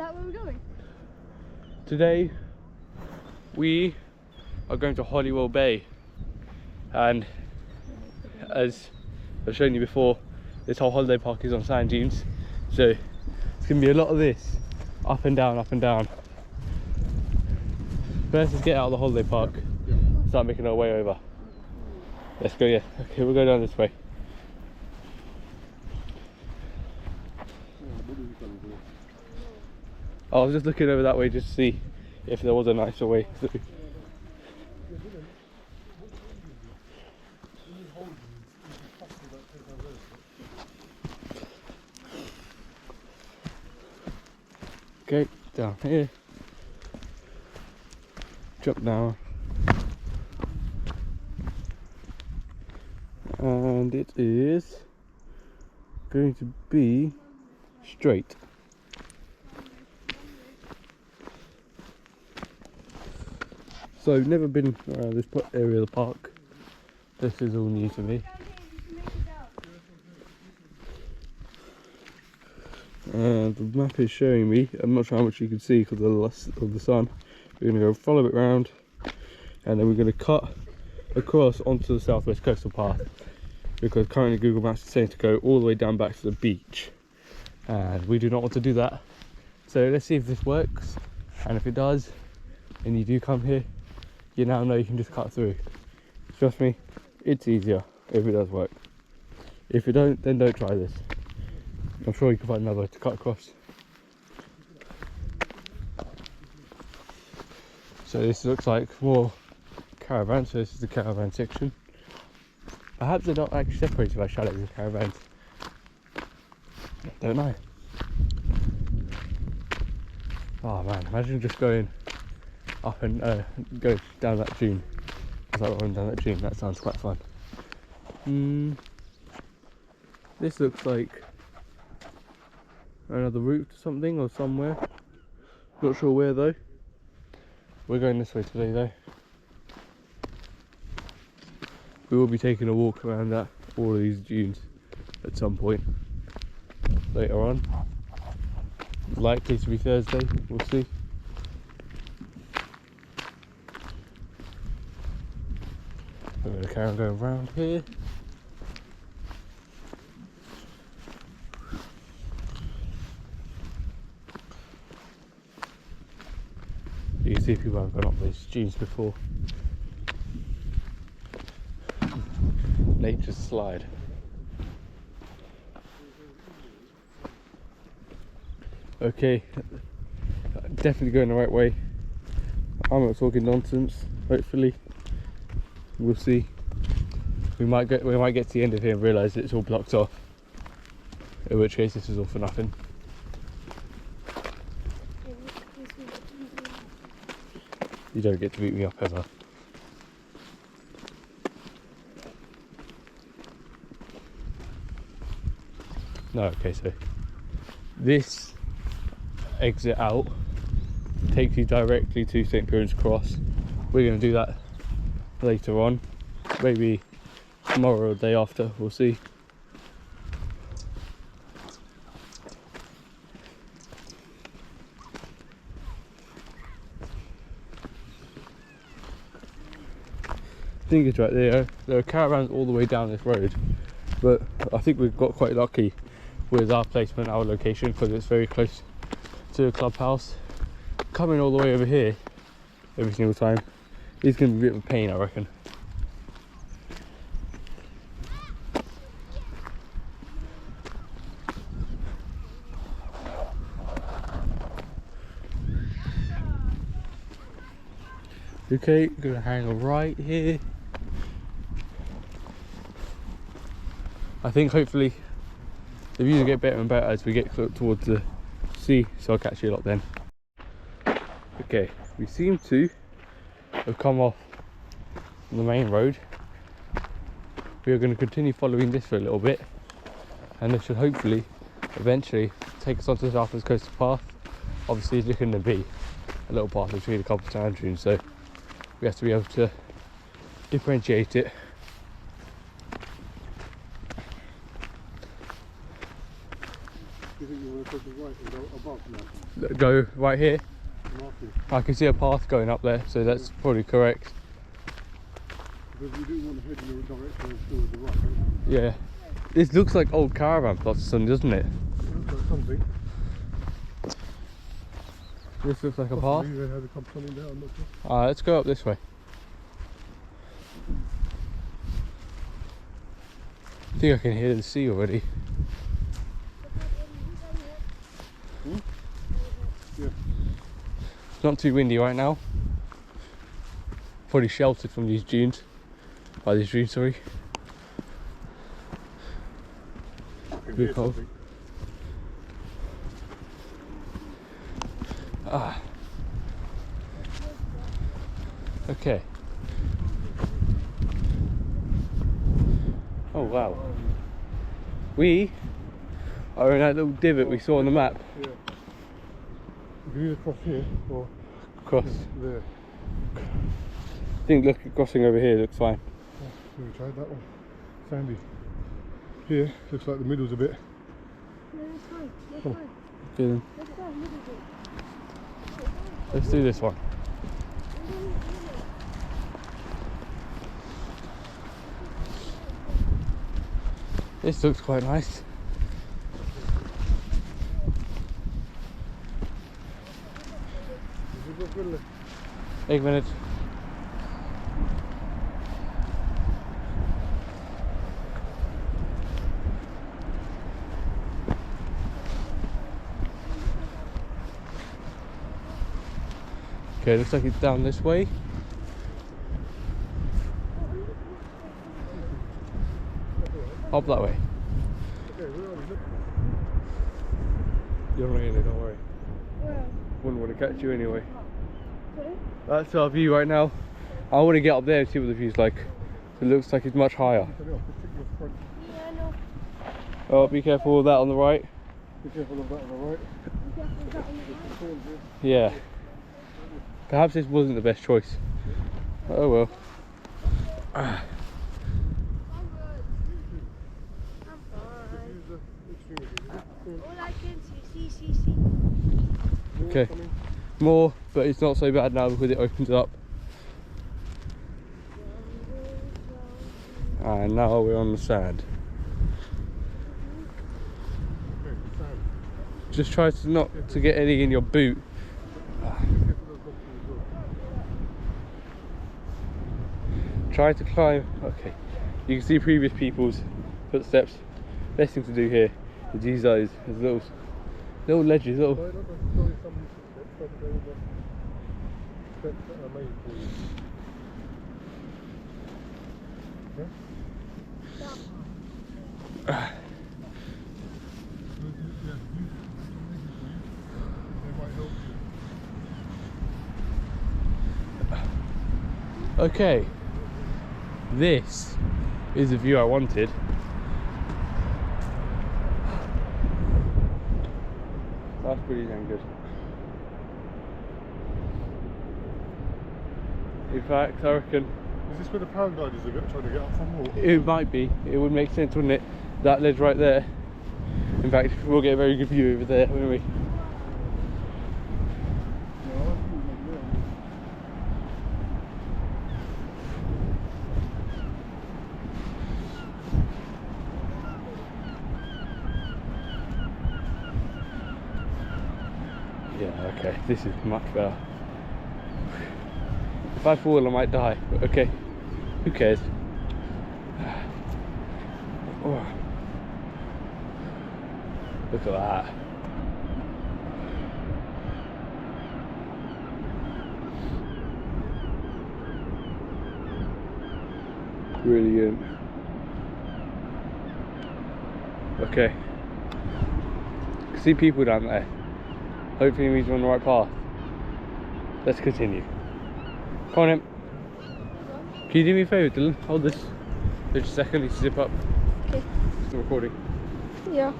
that where we're going? Today we are going to Holywell Bay, and as I've shown you before, this whole holiday park is on sand dunes, so it's going to be a lot of this, up and down, up and down. First, let's get out of the holiday park, start making our way over. Let's go, yeah. Okay, we'll go down this way. I was just looking over that way just to see if there was a nicer way through. Okay, down here. Jump down. And it is going to be straight. So I've never been around this area of the park. This is all new to me. And the map is showing me, I'm not sure how much you can see because of the lust of the sun. We're going to go follow it round, and then we're going to cut across onto the southwest coastal path, because currently Google Maps is saying to go all the way down back to the beach, and we do not want to do that. So let's see if this works, and if it does and you do come here, you now know you can just cut through. Trust me, it's easier if it does work. If you don't, then don't try this. I'm sure you can find another way to cut across. So this looks like more caravan, so this is the caravan section. Perhaps they're not actually separated by chalets and caravans. Don't know. Oh man, imagine just going up and go down that dune. It's like running down that dune, that sounds quite fun. This looks like another route to something or somewhere. Not sure where though. We're going this way today though. We will be taking a walk around all of these dunes at some point later on. Likely to be Thursday, we'll see. We're going to carry on going around here. You can see people have gone up these dunes before. Nature's slide. Okay, definitely going the right way. I'm not talking nonsense. Hopefully, we'll see. We might get to the end of here and realise that it's all blocked off. In which case, this is all for nothing. You don't get to beat me up ever. No, okay, so this exit out takes you directly to St. Perran's Cross. We're going to do that later on, maybe tomorrow or the day after, we'll see. I think it's right there. There are caravans all the way down this road, but I think we've got quite lucky with our placement, our location, because it's very close to a clubhouse. Coming all the way over here every single time is going to be a bit of a pain, I reckon. Okay, gonna hang a right here. I think hopefully the views will get better and better as we get towards the sea, so I'll catch you a lot then. Okay, we seem to have come off the main road. We are going to continue following this for a little bit, and this should hopefully eventually take us onto the southwest coastal path. Obviously it's looking to be a little path between a couple of sand dunes, so we have to be able to differentiate it. you think you want to take the right and go above now? Go right here. I can see a path going up there, so that's probably correct. Because you do want to head in the direction towards the right, don't you? Yeah. This looks like old caravan plots or something, doesn't it? It looks like something. This looks like a path. Possibly they had a couple something there, I'm not sure. Let's go up this way. I think I can hear the sea already. Hmm? Yeah. It's not too windy right now. Probably sheltered from these dunes. By these dunes, sorry. Good cold. Okay. Oh wow. We are in that little divot we saw on the map. Yeah. You can either cross here or Cross. there. I think crossing over here looks fine. Oh, we tried that one. Sandy. Here, looks like the middle's a bit. No, it's fine. It's Come on. fine. Okay then. Let's go, middle bit. Let's do this one. This looks quite nice. Egg minute. Okay, looks like it's down this way. Up that way. Okay, where are we? Look. You're not in it, don't worry. Where? Wouldn't want to catch you anyway. Sorry? That's our view right now. I want to get up there and see what the view's like. It looks like it's much higher. Yeah, I know. Oh, be careful of that on the right. Be careful of that on the right. Be careful of that on the right. Yeah. Perhaps this wasn't the best choice. Oh well. I'm fine. All I can see. Okay. More, but it's not so bad now because it opens up. And now we're on the sand. Just try to not to get any in your boot. Try to climb. Okay, you can see previous people's footsteps. Best thing to do here is use those as little ledges, Okay, this is the view I wanted. That's pretty damn good. In fact, I reckon Is this where the paragliders are trying to get up from? Or? it might be. It would make sense, wouldn't it? That ledge right there. In fact, we'll get a very good view over there, won't we? Yeah, okay, this is much better. If I fall, I might die, but okay, who cares? Oh. Look at that. Brilliant. Okay. See people down there. Hopefully it means we're on the right path. Let's continue. Come on in. Can you do me a favour, Dylan? Hold this. Just a second, need to zip up. Okay. Still recording. Yeah.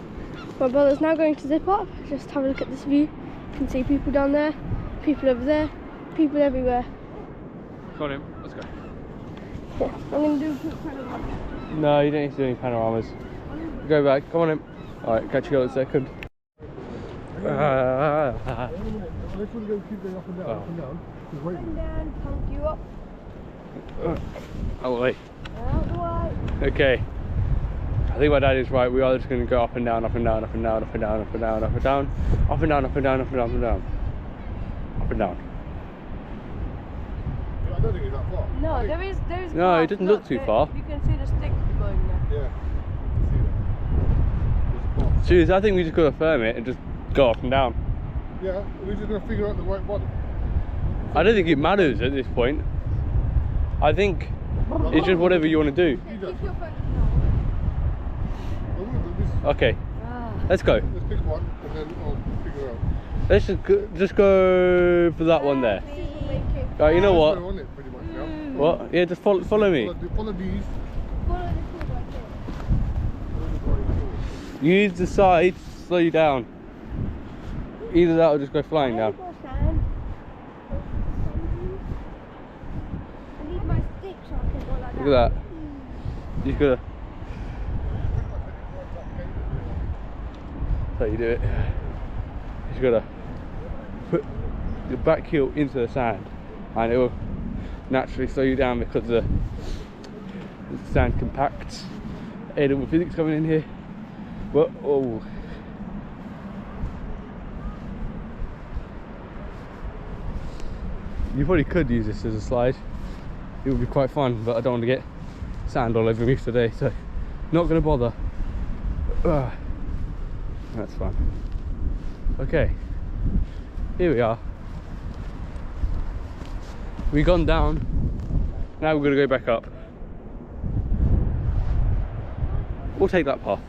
My brother's now going to zip up. Just have a look at this view. You can see people down there, people over there, people everywhere. Come on in, let's go. Yeah, I'm going to do a quick panorama. No, you don't need to do any panoramas. Go back, come on in. Alright, catch you in a second. Let's go keep going up and down, up and down. Just wait. Up and down, pump you up. Oh wait. Out the way. Okay. I think my dad is right. We are just going to go up and down, up and down, up and down, up and down, up and down, up and down, up and down, up and down, up and down, up and down, up and down. I don't think it's that far. No, there's. No, it doesn't look too far. You can see the stick going there. Yeah. See that? Jeez, I think we just got to firm it and just go up and down. Yeah, we're just going to figure out the right one. I don't think it matters at this point. I think it's just whatever you want to do. Keep your foot. Okay, let's go. Let's pick one and then I'll figure out. Let's just go for that one there. Alright, you know what? We're on it pretty much now. What? Yeah, just follow me. Follow these. Follow the tool right there. You need to decide to slow you down. Either that or just go flying down. I need my stick so I can go like that. Look at that. You just gotta. That's how you do it. You just gotta put your back heel into the sand and it will naturally slow you down because the sand compacts. Aided with physics coming in here. But oh. You probably could use this as a slide. It would be quite fun, but I don't want to get sand all over me today, so not going to bother. That's fun. Okay, here we are. We've gone down. Now we're going to go back up. We'll take that path.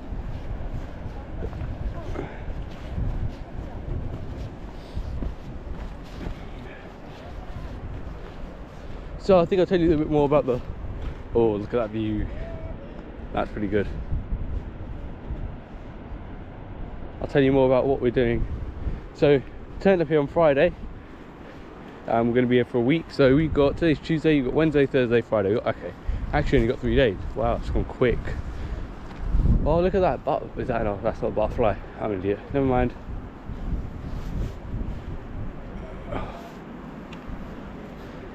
So I think I'll tell you a little bit more about the... Oh, look at that view. That's pretty good. I'll tell you more about what we're doing. So, turned up here on Friday. We're going to be here for a week. So we've got, today's Tuesday, you've got Wednesday, Thursday, Friday. Okay, actually only got 3 days. Wow, it's gone quick. Oh, look at that. Is that? No, that's not a butterfly. I'm an idiot. Never mind.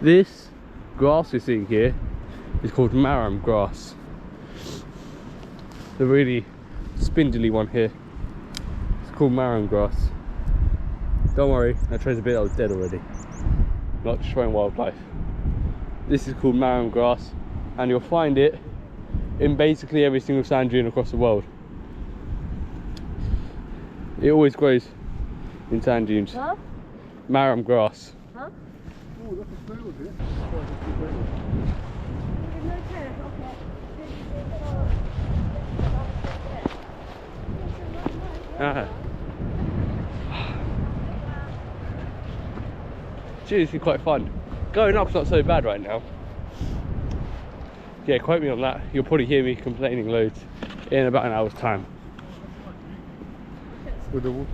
This grass you're seeing here is called marram grass. The really spindly one here. It's called marram grass. Don't worry, I chose a bit that was dead already. Not destroying wildlife. This is called marram grass, and you'll find it in basically every single sand dune across the world. It always grows in sand dunes. Huh? Marram grass. Huh? Oh, that's a snail here. There's no tail, okay. Seriously quite fun. Going up's not so bad right now. Yeah, quote me on that. You'll probably hear me complaining loads in about an hour's time. With the water.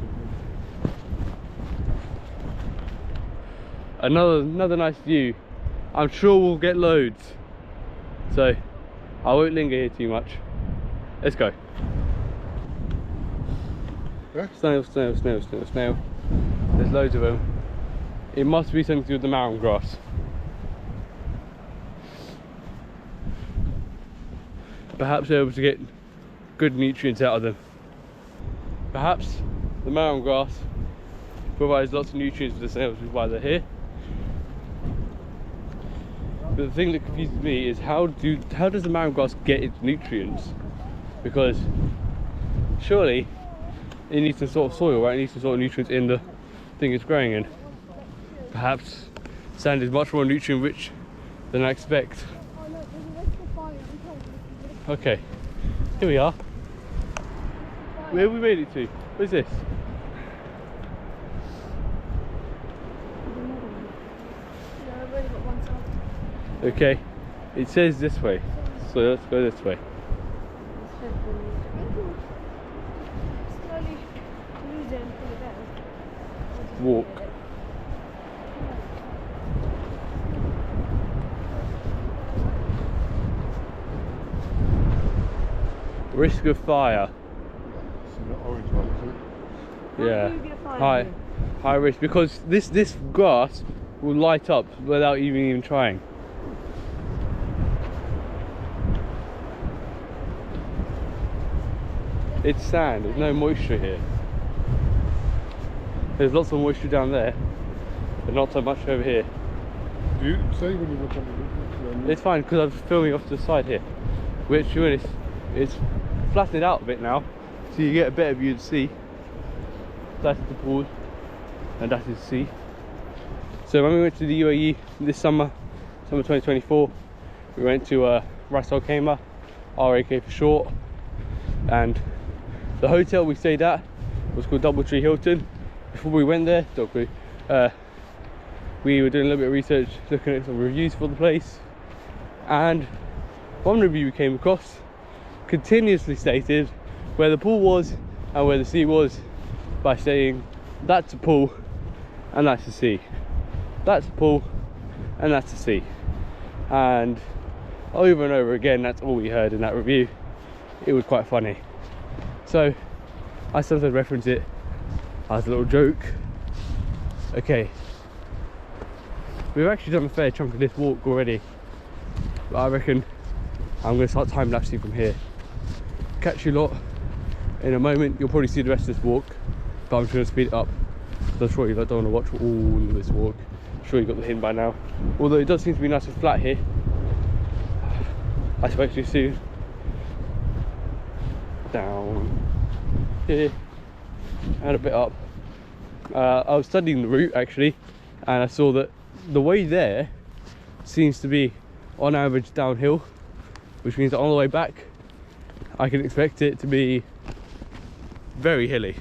Another nice view. I'm sure we'll get loads. So I won't linger here too much. Let's go. Yeah? Snail, snail, snail, snail, snail. There's loads of them. It must be something to do with the marram grass. Perhaps they're able to get good nutrients out of them. Perhaps the marram grass provides lots of nutrients for the snails, which is why they're here. But the thing that confuses me is how does the marram grass get its nutrients? Because surely it needs some sort of soil, right? It needs some sort of nutrients in the thing it's growing in. Perhaps sand is much more nutrient rich than I expect. Okay, here we are. Where have we made it to? What is this? Okay, it says this way, so let's go this way. Walk. Risk of fire. See the orange one, Yeah. Do you get fire High, here? high risk because this grass will light up without even trying. It's sand. There's no moisture here. There's lots of moisture down there, but not so much over here. Do you say when you look on the video? It's fine because I'm filming off to the side here, which to be honest, it's flattened out a bit now, so you get a better view of the sea. That's the pool, and that is the sea. So when we went to the UAE this summer 2024, we went to Ras Al Khaimah, RAK for short, and the hotel we stayed at was called Doubletree Hilton. Before we went there, we were doing a little bit of research, looking at some reviews for the place, and one review we came across continuously stated where the pool was and where the sea was by saying that's a pool and that's the sea, that's a pool and that's the sea, and over again that's all we heard in that review. It was quite funny, so I sometimes reference it as a little joke. Okay, we've actually done a fair chunk of this walk already, but I reckon I'm going to start time lapsing from here. Catch you lot in a moment. You'll probably see the rest of this walk, but I'm just going to speed it up because I'm sure you don't want to watch all of this walk. I'm sure you got the hint by now, although it does seem to be nice and flat here. I spoke to you soon. Down here and a bit up. I was studying the route actually, and I saw that the way there seems to be on average downhill, which means that on the way back I can expect it to be very hilly.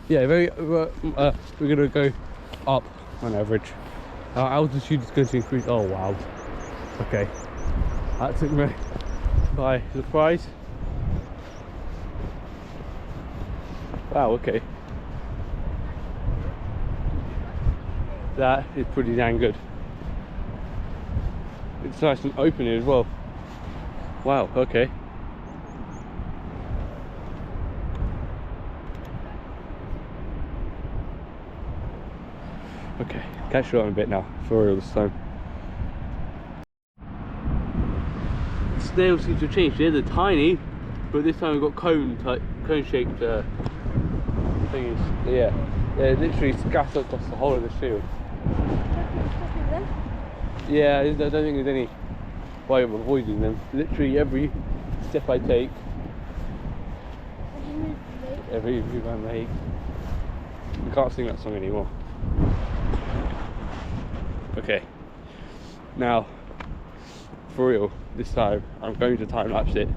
Yeah, very. We're gonna go up on average. Our altitude is going to increase. Oh wow. Okay, that took me by surprise. Wow, okay. That is pretty dang good. It's nice and open here as well. Wow, okay. Okay, catch you on a bit now, for real this time. The snails seem to have changed. They're tiny, but this time we've got cone-shaped thingies. Yeah, they're literally scattered across the whole of the field. Yeah, I don't think there's any way of avoiding them. Literally every step I take, every move I make. We can't sing that song anymore. Okay, now for real, this time I'm going to time lapse it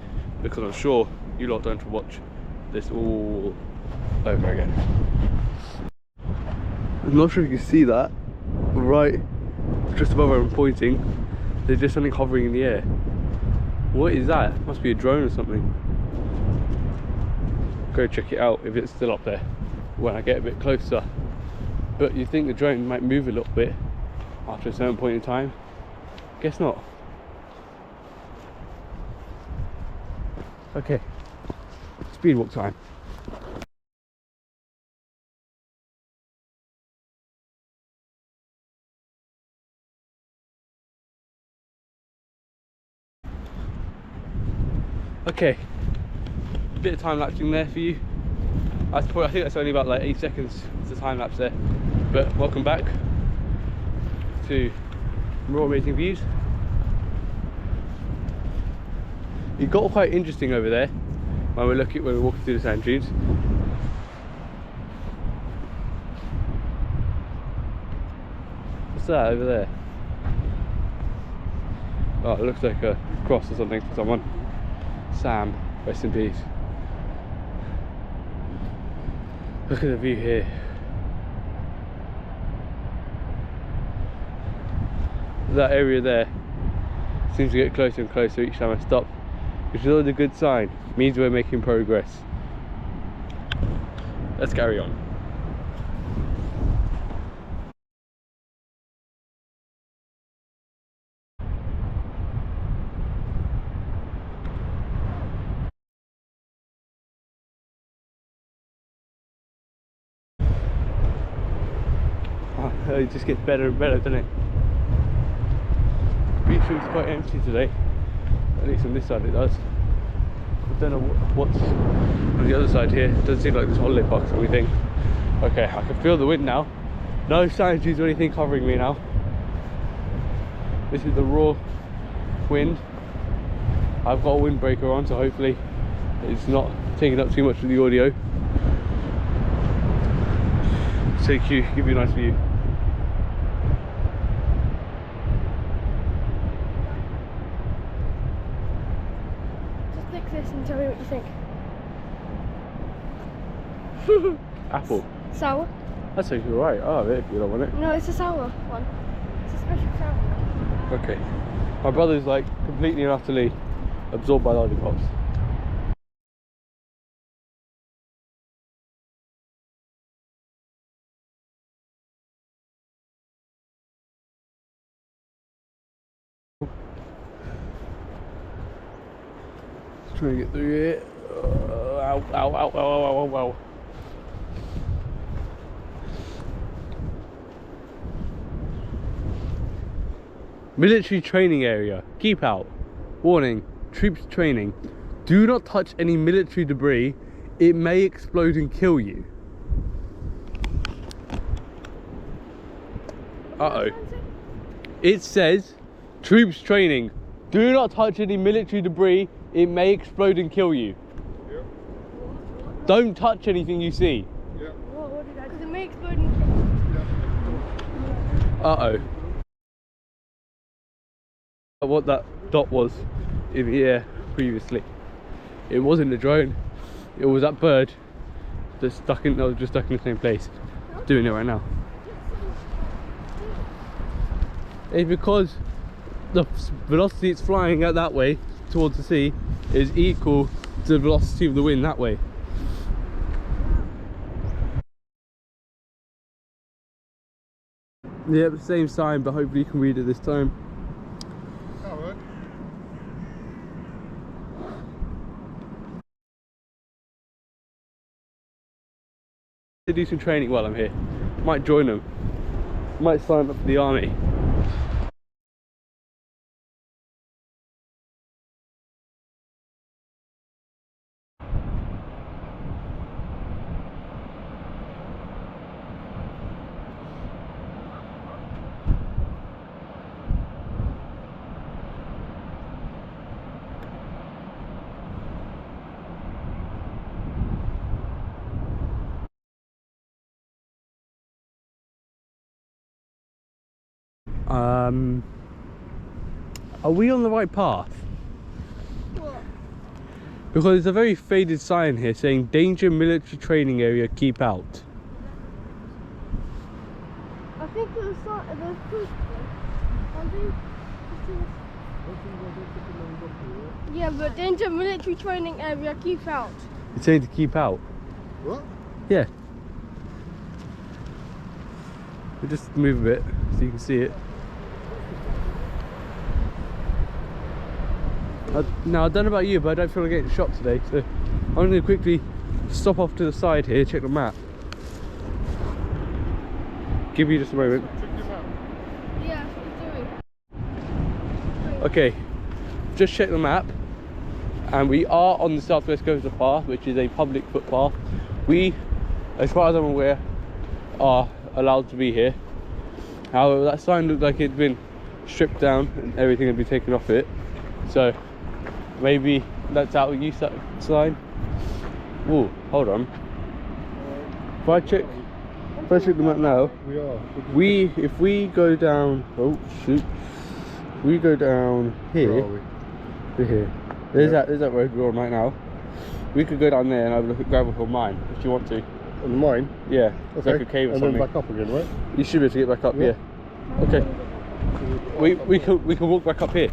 because I'm sure you lot don't want to watch this all over again. I'm not sure if you can see that, right just above where I'm pointing, there's just something hovering in the air. What is that? It must be a drone or something. Go check it out if it's still up there when I get a bit closer. But you think the drone might move a little bit after a certain point in time? Guess not. Okay, speed walk time. Okay, bit of time lapsing there for you. I think that's only about like 8 seconds to time lapse there. But welcome back to more amazing views. It got quite interesting over there when we're walking through the sand dunes. What's that over there? Oh, it looks like a cross or something for someone. Sam, rest in peace. Look at the view here. That area there seems to get closer and closer each time I stop, which is always a good sign. It means we're making progress. Let's carry on. it just gets better and better, doesn't it? The beach looks quite empty today, at least on this side it does. I don't know what's on the other side here. It doesn't seem like there's holiday parks or anything. Okay, I can feel the wind now. No sign trees or anything covering me now. This is the raw wind. I've got a windbreaker on, so hopefully it's not taking up too much of the audio. Take you, give you a nice view. Just lick this and tell me what you think. Apple. Sour? That's actually right. Oh, if you don't want it. No, it's a sour one. It's a special sour one. Okay. My brother's like completely and utterly absorbed by lollipops. Trying to get through here. Ow, ow, ow, ow, ow, ow, ow. Military training area. Keep out. Warning. Troops training. Do not touch any military debris. It may explode and kill you. Uh-oh. It says, troops training. Do not touch any military debris. It may explode and kill you. Yep. Don't touch anything you see. Yep. What did I do? Because it may explode and kill you. Yep. Uh-oh. What that dot was in the air previously. It wasn't a drone. It was that bird that's stuck in, that was just stuck in the same place. Doing it right now. It's because the velocity it's flying at that way towards the sea is equal to the velocity of the wind that way. Yeah, the same sign, but hopefully you can read it this time. Alright. To do some training while I'm here. Might join them. Might sign up for the army. Are we on the right path? What? Because there's a very faded sign here saying danger military training area, keep out. I think it was the first one. Yeah, but danger military training area, keep out. It's saying to keep out. What? Yeah. We'll just move a bit so you can see it. Now I don't know about you, but I don't feel like getting shot today, so I'm going to quickly stop off to the side here, check the map. Give you just a moment. Check your map. Yeah, that's what he's doing. Okay, just check the map, and we are on the Southwest Coastal Path, which is a public footpath. We, as far as I'm aware, are allowed to be here. However, that sign looked like it'd been stripped down and everything had been taken off it, so maybe that's out of use, that sign. Ooh, hold on. If I check the map now, We are. if we go down, oh shoot, we go down here. Where are we? Here. There's that road we're on right now. We could go down there and have a look at Gravel Hill Mine if you want to. On mine? Yeah, it's Okay. like a cave or and something. then back up again, right? You should be able to get back up here. Okay. We can walk back up here.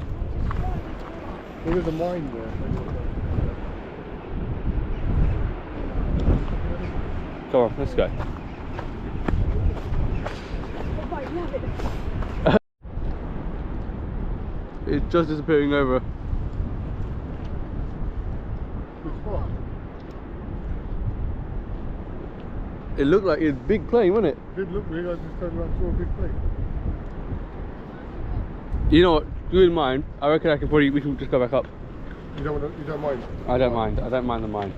There is a mine there. Come on, let's go. Oh, I love it. It's just disappearing over. Good spot. It looked like a big plane, wasn't it? It did look big, I just turned around and saw a big plane. You know what? You wouldn't mind. I reckon we can just go back up. You don't mind? I don't mind. I don't mind the mine.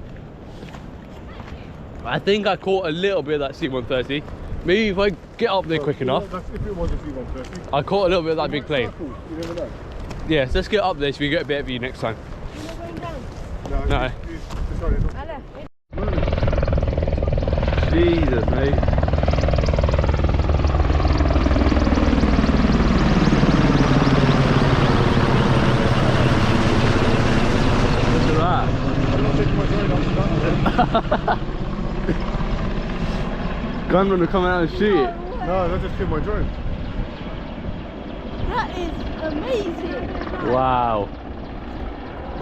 I think I caught a little bit of that C-130. Maybe if I get up there quick enough. That's if it was a C-130. I caught a little bit of that big plane. You never know. Yeah, so let's get up there so we get a better view next time. You're not going down. No. He's decided not. I left. Jesus, mate. Look at that. I'm not taking my drone off. Gunmen are coming out and shoot it. No, that just killed my drone. That is amazing. Wow.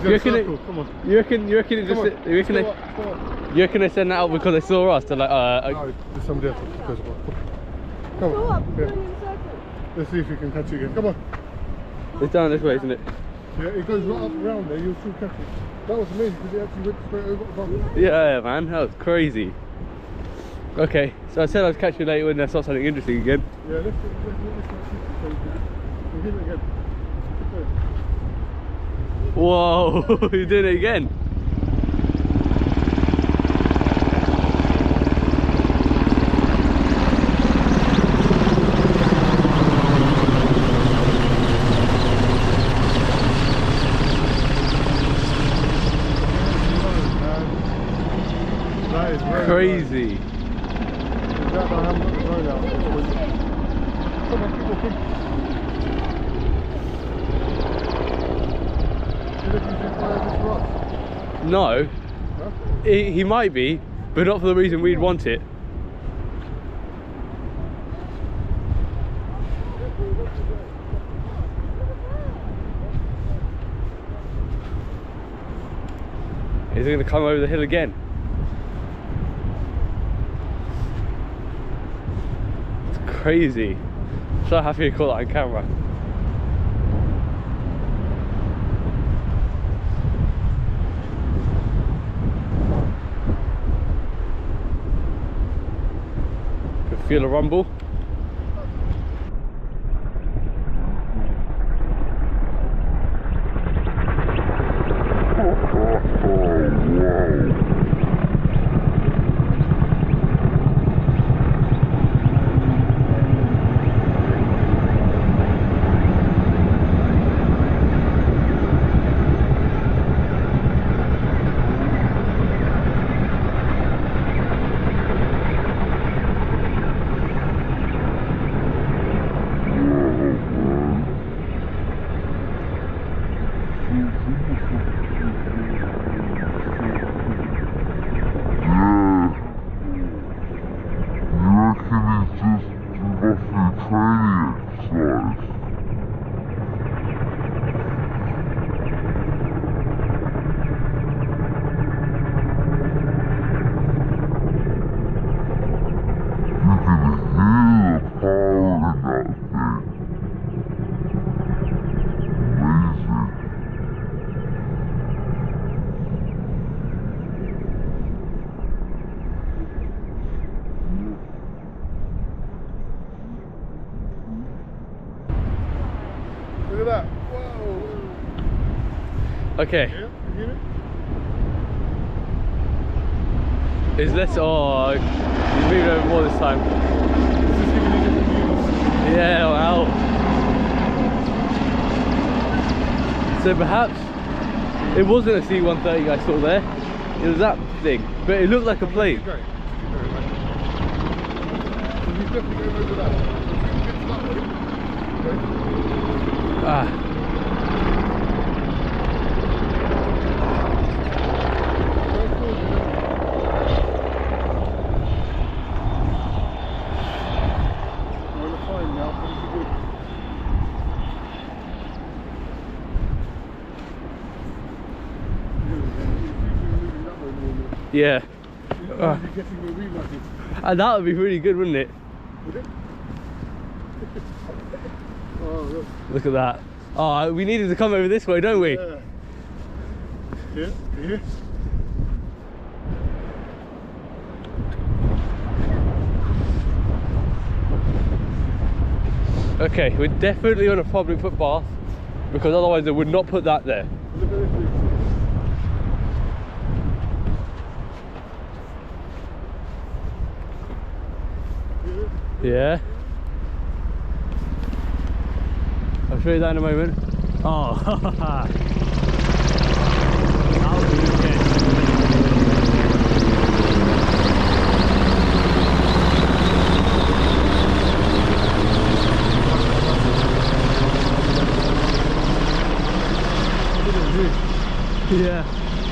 You reckon it? Come on. You reckon it just? You reckon they send that out because they saw us? They're like, no, there's somebody else that goes on. Come Go on. up, Yeah. going in a circle. Let's see if we can catch it again. Come on. It's down this way, isn't it? Yeah, it goes right up around there. You'll still catch it. That was amazing because it actually went straight over the bump. Yeah, man, that was crazy. Okay, so I said I'd catch you later when I saw something interesting again. Yeah, let's shoot it. We'll hit it again. Whoa, you did it again. That is very Crazy. I haven't got the drone out. Come on, keep walking. You looking to fire this rock? No, Huh? he might be, but not for the reason we'd want it. Is he going to come over the hill again? It's crazy. So happy I caught that on camera. Can feel a rumble. Look at that. Whoa. Okay. Yeah, you hear it? Is this? Oh, he's moving over more this time. This is giving you different views. Yeah, wow. So perhaps it wasn't a C-130 I saw there. It was that thing, but it looked like a plane. Keep going. Keep going, right? So he's definitely going over that. Get to that way. Okay. Ah. Yeah. And that would be really good, wouldn't it? Would it? Oh, look. Look at that. Oh, we needed to come over this way, don't we? Yeah. Here, here. Okay, we're definitely on a public footpath because otherwise they would not put that there. Look at this. Yeah. I'll show you that in a moment. Oh, that was a good catch. Yeah,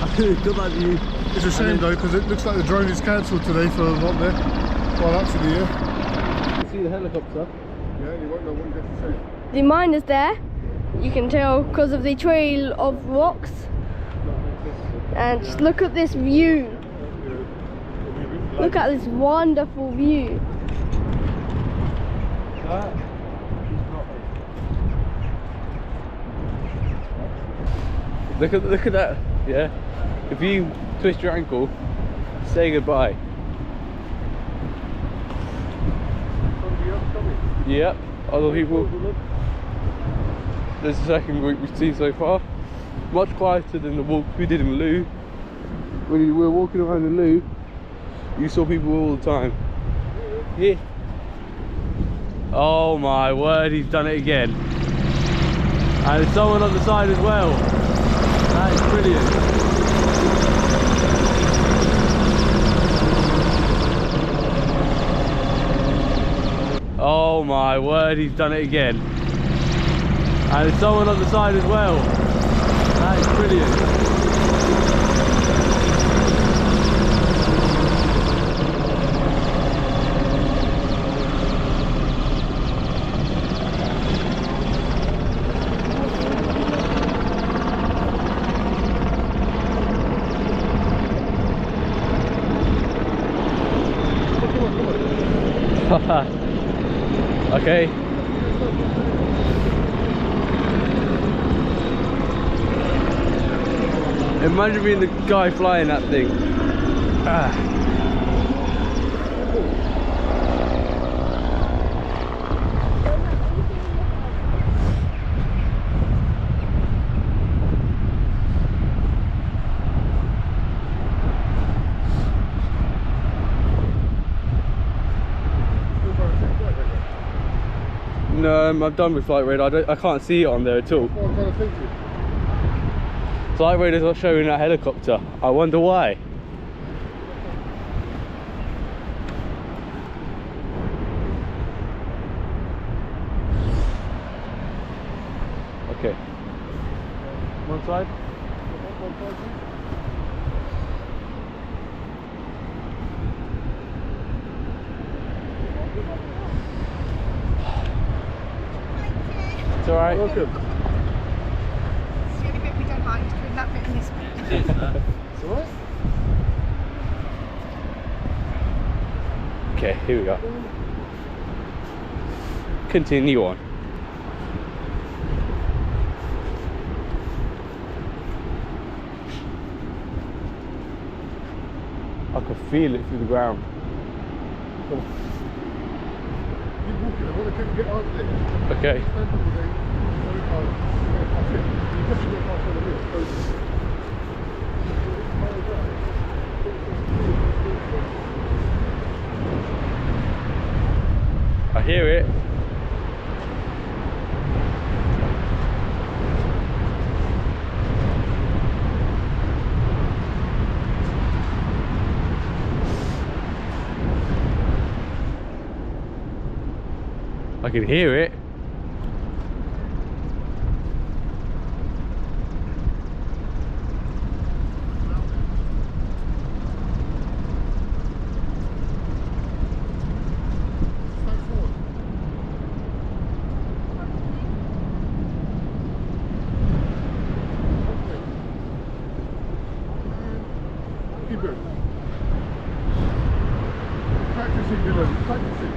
I could have got that view. It's a shame though, because it looks like the drone is cancelled today for not there. Well, actually, yeah. You can see the helicopter. Yeah, you won't know what you get to see. The mine is there. You can tell because of the trail of rocks. And just look at this view. Look at this wonderful view. Look at that. Yeah. If you twist your ankle, say goodbye. Yep. Other people. This is the second group we've seen so far. Much quieter than the walk we did in the loo. When we were walking around the loo, you saw people all the time. Yeah. Oh my word, he's done it again. And there's someone on the side as well. That is brilliant. Oh my word, he's done it again. And there's someone on the side as well. That is brilliant. Okay. Imagine being the guy flying that thing. No, I'm done with flight radar. I can't see it on there at all. That's what I'm trying to think of. Flight radar's not showing that helicopter. I wonder why. Okay. One side. It's alright. Welcome. It's the only bit we don't like, is doing that bit in this bit. It's alright. Okay, here we go. Continue on. I can feel it through the ground. Keep walking. I want to get out there. Okay. Stand up again. Very hard. Yeah, that's it. You definitely get past all of it. I hear it. I can hear it. Keep going. Practicing, Dylan. Practicing.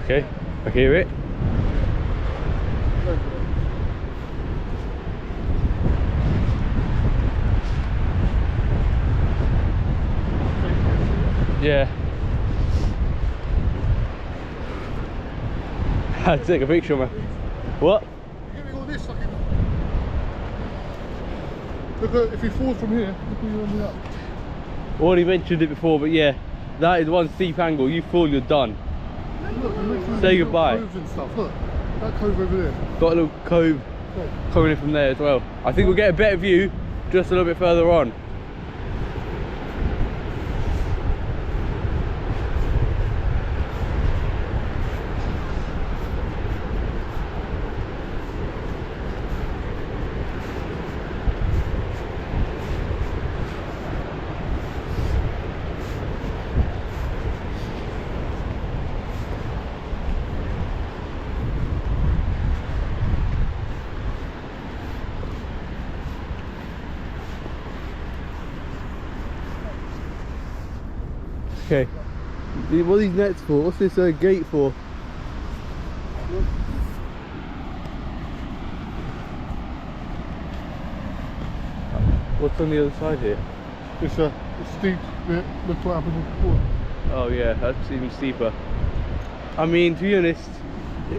Okay, I hear it. Yeah. I'd take a picture, man. What? Give me all this fucking. Look at, if he falls from here, look where you're ending up. Already mentioned it before, but yeah, that is one steep angle. You fall, you're done. Look, you mentioned Say these goodbye. little coves and stuff. Look, that cove over there. Got a little cove Look. coming in from there as well. I think we'll get a better view just a little bit further on. Okay, what are these nets for? What's this gate for? What's on the other side here? It's a steep bit. Look what happened before. Oh yeah, that's even steeper. I mean, to be honest,